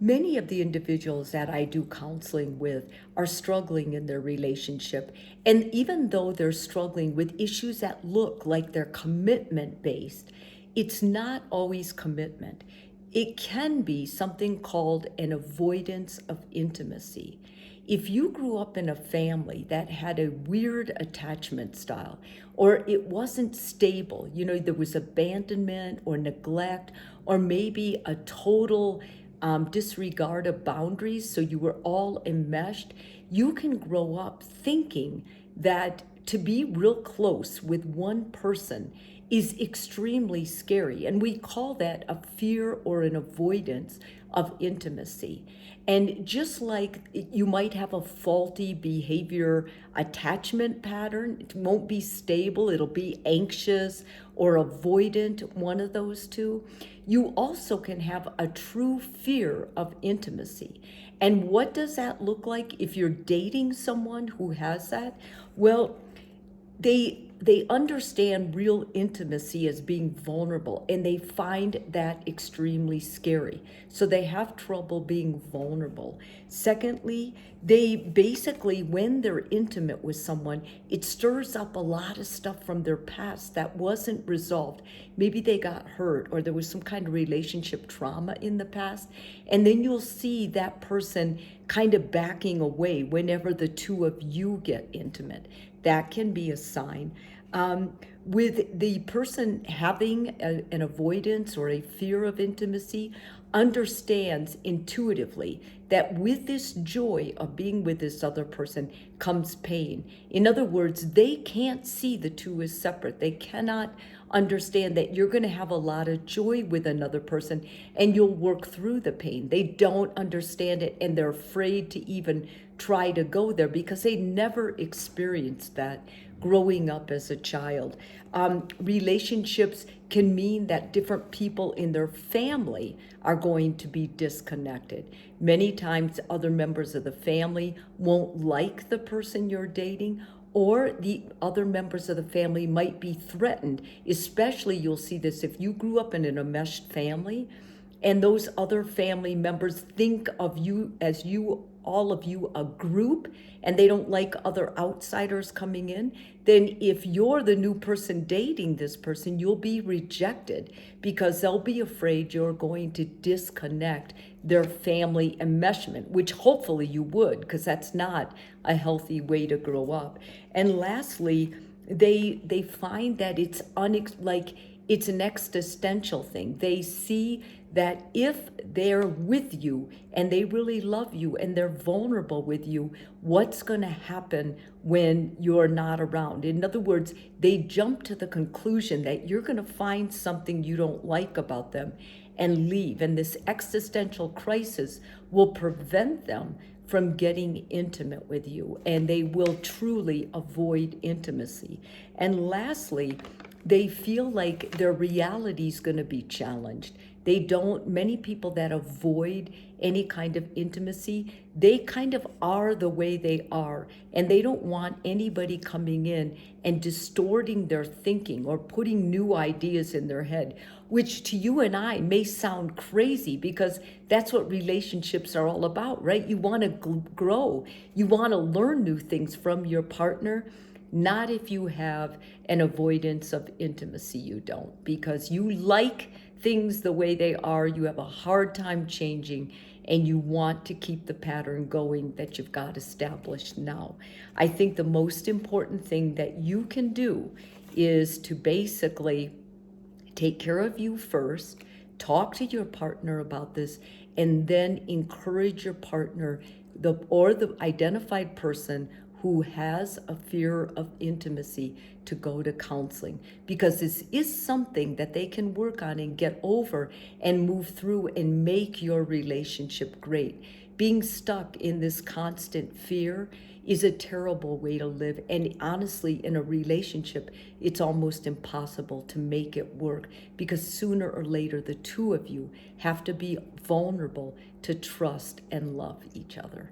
Many of the individuals that I do counseling with are struggling in their relationship. And even though they're struggling with issues that look like they're commitment based, it's not always commitment. It can be something called an avoidance of intimacy. If you grew up in a family that had a weird attachment style, or it wasn't stable, there was abandonment or neglect, or maybe a total disregard of boundaries, so you were all enmeshed, you can grow up thinking that to be real close with one person is extremely scary. And we call that a fear or an avoidance of intimacy. And just like you might have a faulty behavior attachment pattern, it won't be stable, it'll be anxious or avoidant, one of those two. You also can have a true fear of intimacy. And what does that look like if you're dating someone who has that? Well, they understand real intimacy as being vulnerable, and they find that extremely scary, so they have trouble being vulnerable. Secondly, they basically, when they're intimate with someone, it stirs up a lot of stuff from their past that wasn't resolved. Maybe they got hurt or there was some kind of relationship trauma in the past, and then you'll see that person kind of backing away whenever the two of you get intimate. That can be a sign. With the person having an avoidance or a fear of intimacy, understands intuitively that with this joy of being with this other person comes pain. In other words, they can't see the two as separate. They cannot understand that you're going to have a lot of joy with another person and you'll work through the pain. They don't understand it, and they're afraid to even try to go there because they never experienced that growing up as a child. Relationships can mean that different people in their family are going to be disconnected. Many times other members of the family won't like the person you're dating, or the other members of the family might be threatened. Especially, you'll see this if you grew up in an enmeshed family and those other family members think of you as all of you, a group, and they don't like other outsiders coming in, then if you're the new person dating this person, you'll be rejected because they'll be afraid you're going to disconnect their family enmeshment, which hopefully you would, because that's not a healthy way to grow up. And lastly, they find that it's an existential thing. They see that if they're with you and they really love you and they're vulnerable with you, what's going to happen when you're not around? In other words, they jump to the conclusion that you're going to find something you don't like about them and leave. And this existential crisis will prevent them from getting intimate with you, and they will truly avoid intimacy. And lastly, they feel like their reality is going to be challenged. Many people that avoid any kind of intimacy, they kind of are the way they are, and they don't want anybody coming in and distorting their thinking or putting new ideas in their head, which to you and I may sound crazy because that's what relationships are all about, right? You want to grow, you want to learn new things from your partner. Not if you have an avoidance of intimacy, you don't, because you like things the way they are, you have a hard time changing, and you want to keep the pattern going that you've got established now. I think the most important thing that you can do is to basically take care of you first, talk to your partner about this, and then encourage your partner, the identified person who has a fear of intimacy, to go to counseling, because this is something that they can work on and get over and move through and make your relationship great. Being stuck in this constant fear is a terrible way to live. And honestly, in a relationship, it's almost impossible to make it work because sooner or later, the two of you have to be vulnerable to trust and love each other.